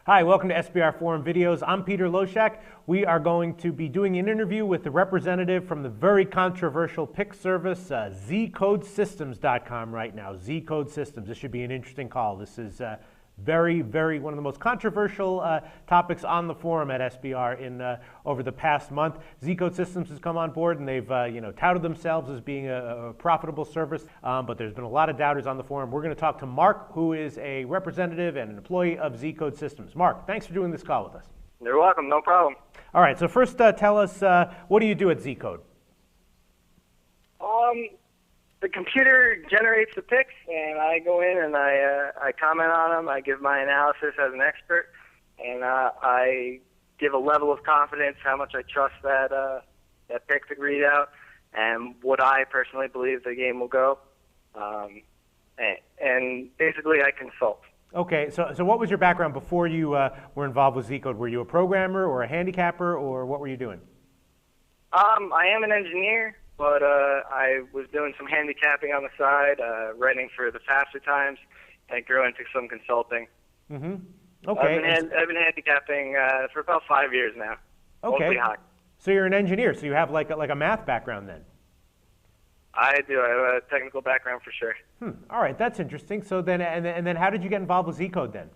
Hi, welcome to SBRForum videos. I'm Peter Loshak. We are going to be doing an interview with the representative from the very controversial pick service, Zcodesystems.com right now. Zcodesystem. This should be an interesting call. This is very one of the most controversial topics on the forum at SBR in over the past month. Zcodesystems has come on board and they've touted themselves as being a profitable service, but there's been a lot of doubters on the forum. We're going to talk to Mark, who is a representative and an employee of Zcodesystems. Mark, thanks for doing this call with us. You're welcome, no problem. All right, so first tell us, what do you do at Zcode? The computer generates the picks, and I go in and I comment on them. I give my analysis as an expert, and I give a level of confidence, how much I trust that pick to read out, and what I personally believe the game will go. And basically, I consult. Okay, so what was your background before you were involved with Zcode? Were you a programmer or a handicapper, or what were you doing? I am an engineer. But I was doing some handicapping on the side, writing for the faster times, and grew into some consulting. Mm-hmm. Okay. I've been handicapping for about 5 years now. Okay. Mostly hockey. So you're an engineer, so you have like a math background then? I do. I have a technical background for sure. All right, that's interesting. So then, and then how did you get involved with Zcode then?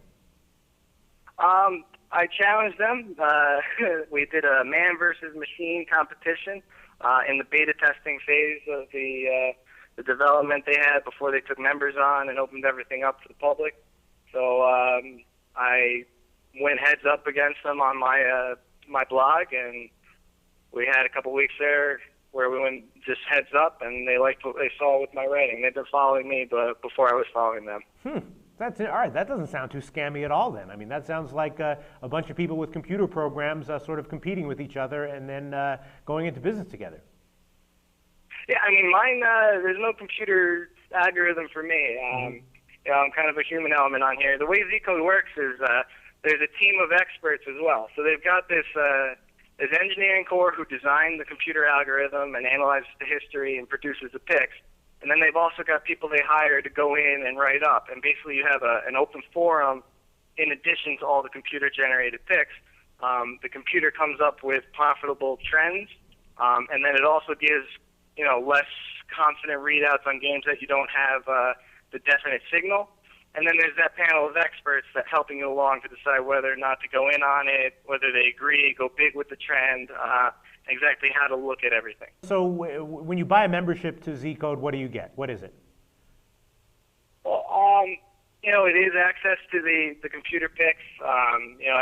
I challenged them. We did a man versus machine competition. In the beta testing phase of the development they had before they took members on and opened everything up to the public. So I went heads up against them on my blog, and we had a couple weeks there where we went just heads up, and they liked what they saw with my writing. They've been following me, but before I was following them. That's all right. That doesn't sound too scammy at all then. I mean, that sounds like a bunch of people with computer programs sort of competing with each other and then going into business together. Yeah, I mean, mine, there's no computer algorithm for me. I'm kind of a human element on here. The way Zcode works is there's a team of experts as well. So they've got this engineering core who designed the computer algorithm and analyzes the history and produces the picks. And then they've also got people they hire to go in and write up. And basically you have an open forum in addition to all the computer-generated picks. The computer comes up with profitable trends, and then it also gives less confident readouts on games that you don't have the definite signal. And then there's that panel of experts that helping you along to decide whether or not to go in on it, whether they agree, go big with the trend, exactly how to look at everything. So when you buy a membership to Zcode, what do you get? What is it? Well, it is access to the computer picks,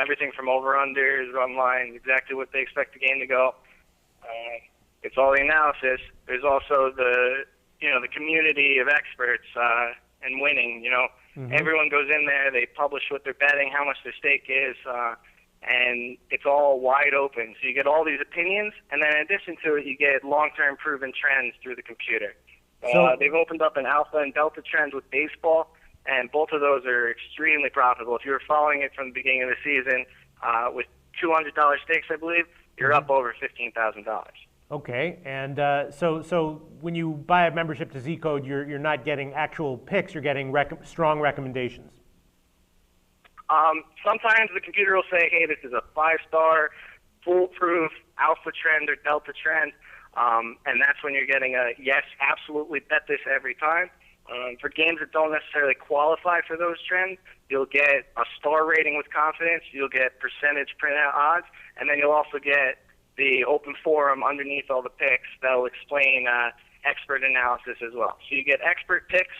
everything from over-unders, run lines, exactly what they expect the game to go. It's all the analysis. There's also the community of experts and winning. Everyone goes in there, they publish what they're betting, how much their stake is, and it's all wide open. So you get all these opinions, and then in addition to it, you get long-term proven trends through the computer. They've opened up an alpha and delta trends with baseball, and both of those are extremely profitable. If you were following it from the beginning of the season with $200 stakes, I believe, you're up over $15,000. Okay, and so when you buy a membership to Zcode, you're not getting actual picks, you're getting strong recommendations. Sometimes the computer will say, hey, this is a 5-star, foolproof alpha trend or delta trend, and that's when you're getting a yes, absolutely bet this every time. For games that don't necessarily qualify for those trends, you'll get a star rating with confidence, you'll get percentage printout odds, and then you'll also get the open forum underneath all the picks that will explain expert analysis as well. So you get expert picks,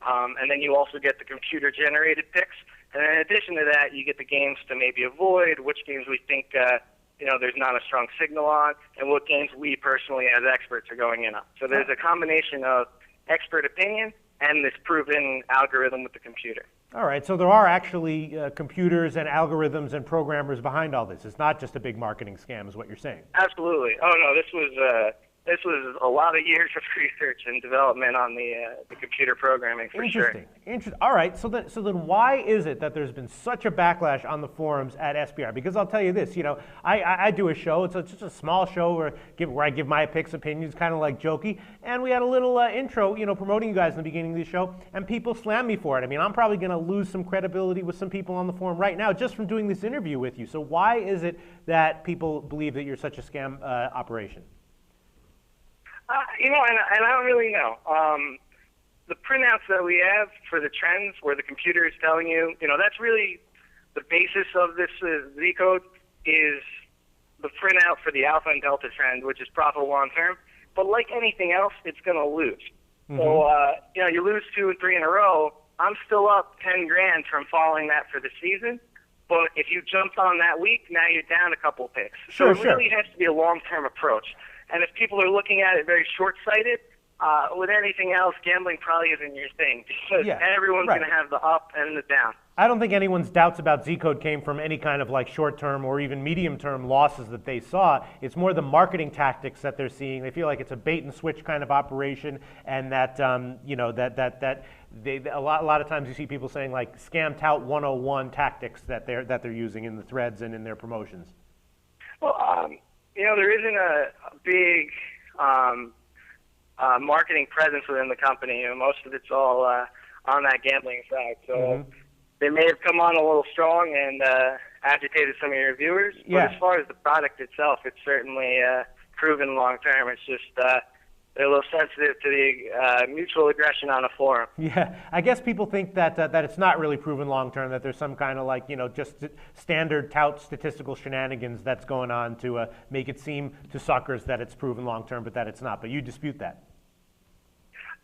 and then you also get the computer-generated picks. And in addition to that, you get the games to maybe avoid, which games we think there's not a strong signal on, and what games we personally as experts are going in on. So there's a combination of expert opinion and this proven algorithm with the computer. All right, so there are actually computers and algorithms and programmers behind all this. It's not just a big marketing scam is what you're saying. Absolutely. Oh, no, this was this was a lot of years of research and development on the computer programming for sure. Interesting. All right. So then, why is it that there's been such a backlash on the forums at SBR? Because I'll tell you this. I do a show. It's just a small show where I give my picks, opinions, kind of like jokey. And we had a little intro, promoting you guys in the beginning of the show, and people slammed me for it. I mean, I'm probably going to lose some credibility with some people on the forum right now just from doing this interview with you. So why is it that people believe that you're such a scam operation? And I don't really know. The printouts that we have for the trends where the computer is telling you, that's really the basis of this ZCode is the printout for the alpha and delta trend, which is profitable long term. But like anything else, it's going to lose. Mm-hmm. So, you lose 2 or 3 in a row. I'm still up 10 grand from following that for the season. But if you jumped on that week, now you're down a couple picks. So it really has to be a long-term approach. And if people are looking at it very short-sighted, with anything else, gambling probably isn't your thing because everyone's going to have the up and the down. I don't think anyone's doubts about ZCode came from any kind of like short-term or even medium-term losses that they saw. It's more the marketing tactics that they're seeing. They feel like it's a bait-and-switch kind of operation, and that a lot of times you see people saying like scam tout 101 tactics that they're using in the threads and in their promotions. Well, there isn't a big marketing presence within the company. Most of it's all on that gambling side. So they may have come on a little strong and agitated some of your viewers. But as far as the product itself, it's certainly proven long term. It's just they're a little sensitive to the mutual aggression on a forum. Yeah, I guess people think that it's not really proven long term, that there's some kind of like, just standard tout statistical shenanigans that's going on to make it seem to suckers that it's proven long term, but that it's not. But you dispute that.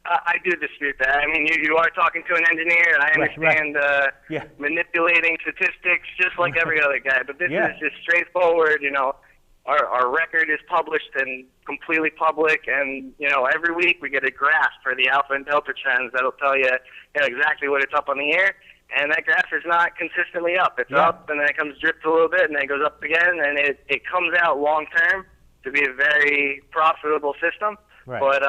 I do dispute that. I mean, you are talking to an engineer, and I understand manipulating statistics just like every other guy. But this is just straightforward, Our record is published and completely public, and every week we get a graph for the alpha and delta trends that'll tell you, exactly what it's up on the air. And that graph is not consistently up. It's up, and then it comes dripped a little bit, and then it goes up again, and it comes out long term to be a very profitable system. Right. But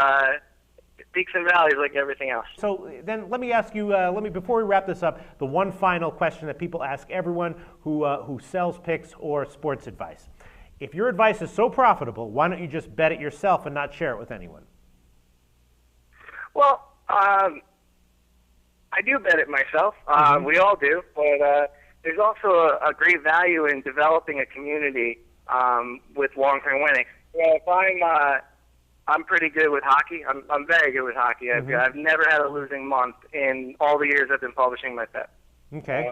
peaks and valleys like everything else. So then let me ask you, before we wrap this up, the one final question that people ask everyone who sells picks or sports advice. If your advice is so profitable, why don't you just bet it yourself and not share it with anyone? Well, I do bet it myself. We all do, but there's also a great value in developing a community with long-term winning. If I'm pretty good with hockey. I'm very good with hockey. I've never had a losing month in all the years I've been publishing my bet. Okay.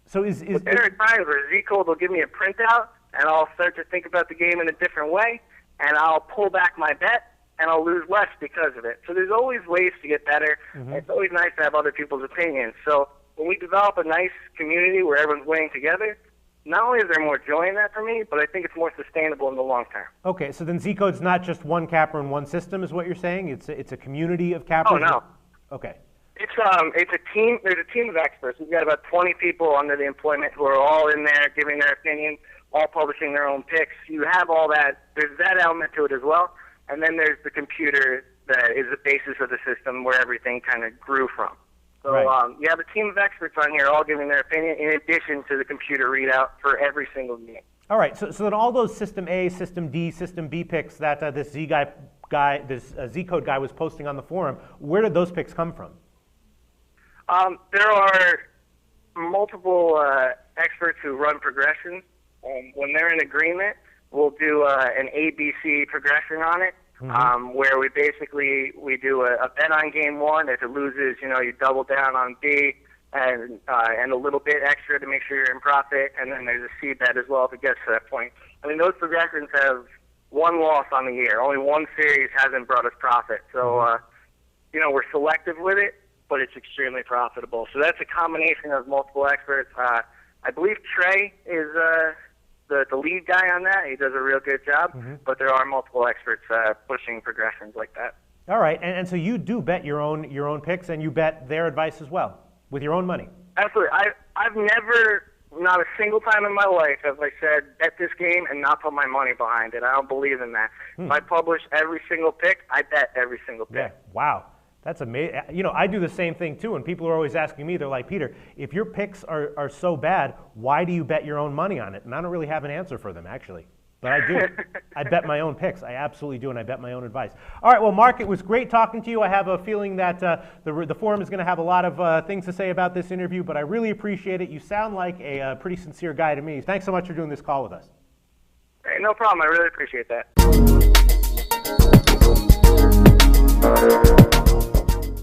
So there are times where ZCode will give me a printout, and I'll start to think about the game in a different way, and I'll pull back my bet, and I'll lose less because of it. So there's always ways to get better. It's always nice to have other people's opinions. So when we develop a nice community where everyone's winning together, not only is there more joy in that for me, but I think it's more sustainable in the long term. Okay, so then ZCode's not just one capper and one system, is what you're saying? It's a community of cappers? Oh, no. Okay. It's a team. There's a team of experts. We've got about 20 people under the employment who are all in there giving their opinion, all publishing their own picks. You have all that. There's that element to it as well. And then there's the computer that is the basis of the system where everything kind of grew from. So you have a team of experts on here all giving their opinion in addition to the computer readout for every single game. All right. So then all those System A, System D, System B picks that this ZCode guy was posting on the forum, where did those picks come from? There are multiple experts who run progressions. When they're in agreement, we'll do an ABC progression on it, where we do a bet on game one. If it loses, you double down on B and a little bit extra to make sure you're in profit. And then there's a C bet as well if it gets to that point. I mean, those progressions have one loss on the year. Only one series hasn't brought us profit. So, we're selective with it, but it's extremely profitable. So that's a combination of multiple experts. I believe Trey is the lead guy on that. He does a real good job, but there are multiple experts pushing progressions like that. All right, and so you do bet your own picks, and you bet their advice as well with your own money. Absolutely. I've never not a single time in my life have I said, bet this game and not put my money behind it. I don't believe in that. If I publish every single pick, I bet every single pick. Yeah, wow. That's amazing. You know, I do the same thing too, and people are always asking me, they're like, Peter, if your picks are so bad, why do you bet your own money on it? And I don't really have an answer for them, actually. But I do. I bet my own picks. I absolutely do, and I bet my own advice. All right, well, Mark, it was great talking to you. I have a feeling that the forum is going to have a lot of things to say about this interview, but I really appreciate it. You sound like a pretty sincere guy to me. Thanks so much for doing this call with us. Hey, no problem. I really appreciate that.